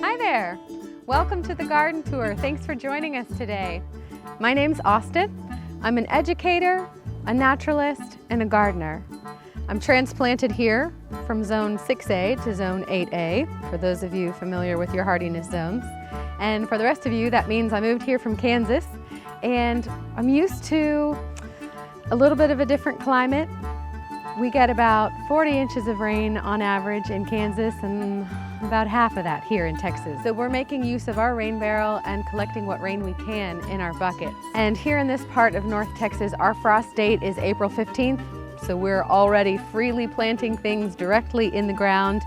Hi there! Welcome to the garden tour. Thanks for joining us today. My name's Austin. I'm an educator, a naturalist, and a gardener. I'm transplanted here from zone 6A to zone 8A, for those of you familiar with your hardiness zones. And for the rest of you, that means I moved here from Kansas, and I'm used to a little bit of a different climate. We get about 40 inches of rain on average in Kansas and about half of that here in Texas. So we're making use of our rain barrel and collecting what rain we can in our buckets. And here in this part of North Texas, our frost date is April 15th. So we're already freely planting things directly in the ground.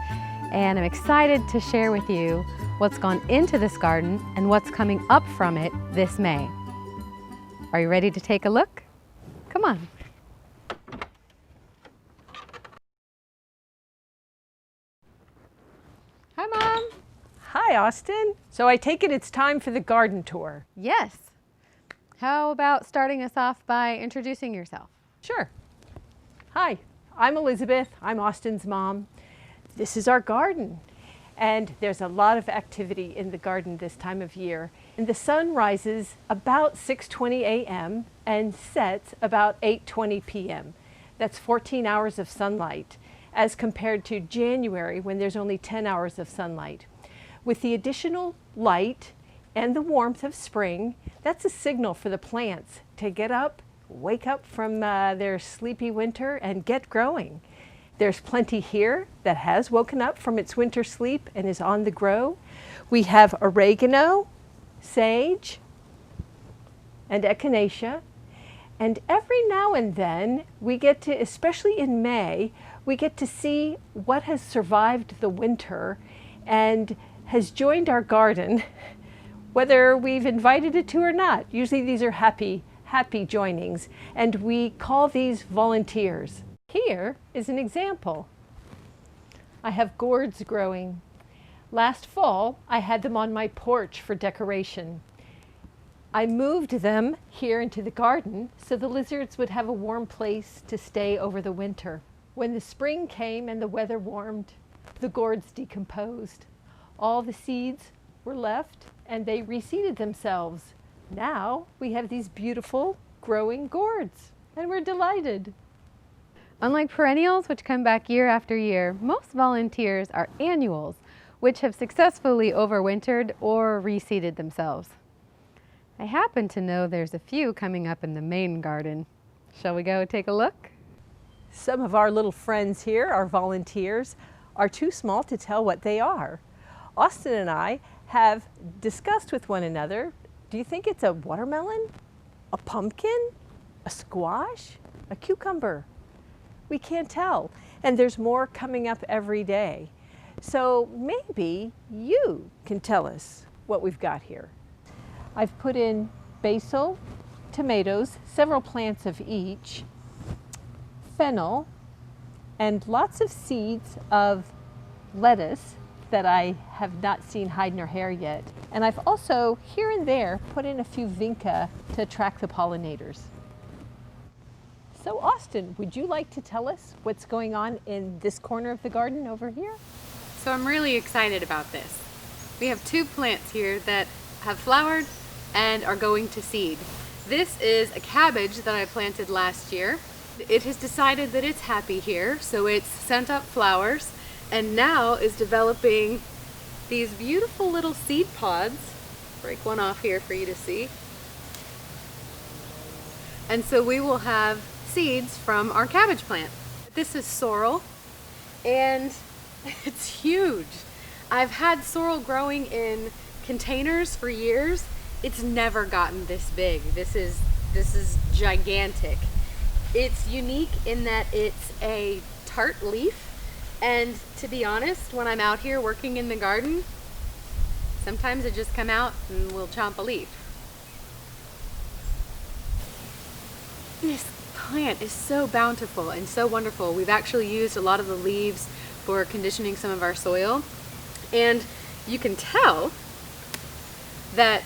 And I'm excited to share with you what's gone into this garden and what's coming up from it this May. Are you ready to take a look? Come on. Hi, Mom. Hi, Austin. So I take it it's time for the garden tour. Yes. How about starting us off by introducing yourself? Sure. Hi, I'm Elizabeth. I'm Austin's mom. This is our garden. And there's a lot of activity in the garden this time of year. And the sun rises about 6:20 a.m. and sets about 8:20 p.m. That's 14 hours of sunlight, as compared to January when there's only 10 hours of sunlight. With the additional light and the warmth of spring, that's a signal for the plants to get up, wake up from their sleepy winter and get growing. There's plenty here that has woken up from its winter sleep and is on the grow. We have oregano, sage, and echinacea. And every now and then we get to, especially in May, we get to see what has survived the winter and has joined our garden, whether we've invited it to or not. Usually these are happy joinings, and we call these volunteers. Here is an example. I have gourds growing. Last fall, I had them on my porch for decoration. I moved them here into the garden so the lizards would have a warm place to stay over the winter. When the spring came and the weather warmed, the gourds decomposed. All the seeds were left and they reseeded themselves. Now we have these beautiful growing gourds and we're delighted. Unlike perennials, which come back year after year, most volunteers are annuals, which have successfully overwintered or reseeded themselves. I happen to know there's a few coming up in the main garden. Shall we go take a look? Some of our little friends here, our volunteers, are too small to tell what they are. Austin and I have discussed with one another, do you think it's a watermelon, a pumpkin, a squash, a cucumber? We can't tell, and there's more coming up every day. So maybe you can tell us what we've got here. I've put in basil, tomatoes, several plants of each, fennel, and lots of seeds of lettuce that I have not seen hide nor hair yet. And I've also, here and there, put in a few vinca to attract the pollinators. So Austin, would you like to tell us what's going on in this corner of the garden over here? So I'm really excited about this. We have two plants here that have flowered and are going to seed. This is a cabbage that I planted last year. It has decided that it's happy here, so it's sent up flowers and now is developing these beautiful little seed pods. Break one off here for you to see. And so we will have seeds from our cabbage plant. This is sorrel and it's huge. I've had sorrel growing in containers for years. It's never gotten this big. This is gigantic. It's unique in that it's a tart leaf, and to be honest, when I'm out here working in the garden, sometimes I just come out and we'll chomp a leaf. This plant is so bountiful and so wonderful. We've actually used a lot of the leaves for conditioning some of our soil, and you can tell that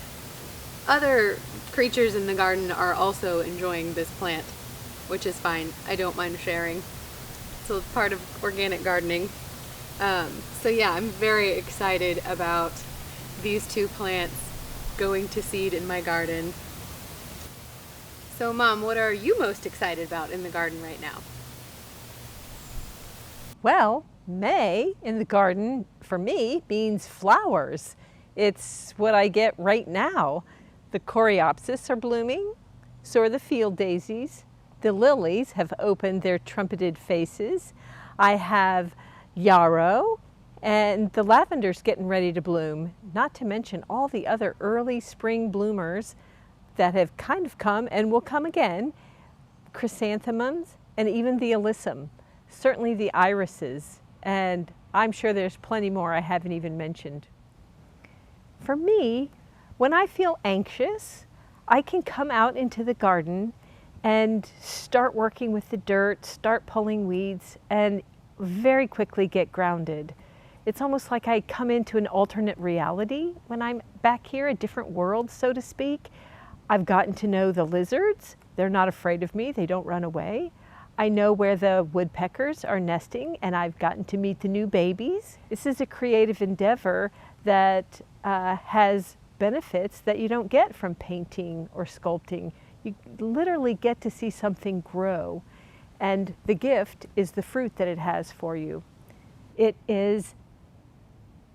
other creatures in the garden are also enjoying this plant, which is fine. I don't mind sharing. also part of organic gardening. So yeah, I'm very excited about these two plants going to seed in my garden. So Mom, what are you most excited about in the garden right now? Well, May in the garden for me means flowers. It's what I get right now. The coreopsis are blooming, so are the field daisies. The lilies have opened their trumpeted faces. I have yarrow, and the lavender's getting ready to bloom, not to mention all the other early spring bloomers that have kind of come and will come again, chrysanthemums, and even the alyssum, certainly the irises, and I'm sure there's plenty more I haven't even mentioned. For me, when I feel anxious, I can come out into the garden and start working with the dirt, start pulling weeds, and very quickly get grounded. It's almost like I come into an alternate reality when I'm back here, a different world, so to speak. I've gotten to know the lizards. They're not afraid of me. They don't run away. I know where the woodpeckers are nesting, and I've gotten to meet the new babies. This is a creative endeavor that has benefits that you don't get from painting or sculpting. You literally get to see something grow, and the gift is the fruit that it has for you. It is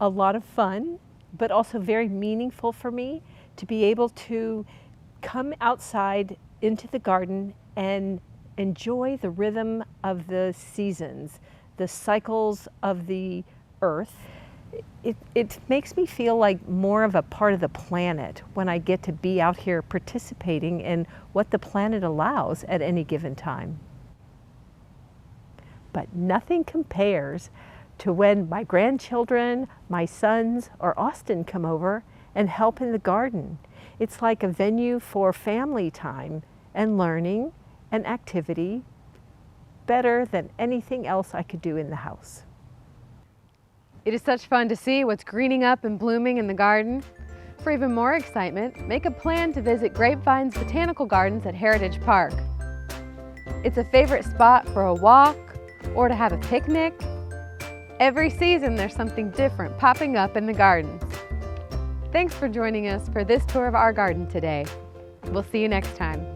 a lot of fun, but also very meaningful for me to be able to come outside into the garden and enjoy the rhythm of the seasons, the cycles of the earth. It makes me feel like more of a part of the planet when I get to be out here participating in what the planet allows at any given time. But nothing compares to when my grandchildren, my sons, or Austin come over and help in the garden. It's like a venue for family time and learning and activity, better than anything else I could do in the house. It is such fun to see what's greening up and blooming in the garden. For even more excitement, make a plan to visit Grapevine's Botanical Gardens at Heritage Park. It's a favorite spot for a walk or to have a picnic. Every season there's something different popping up in the gardens. Thanks for joining us for this tour of our garden today. We'll see you next time.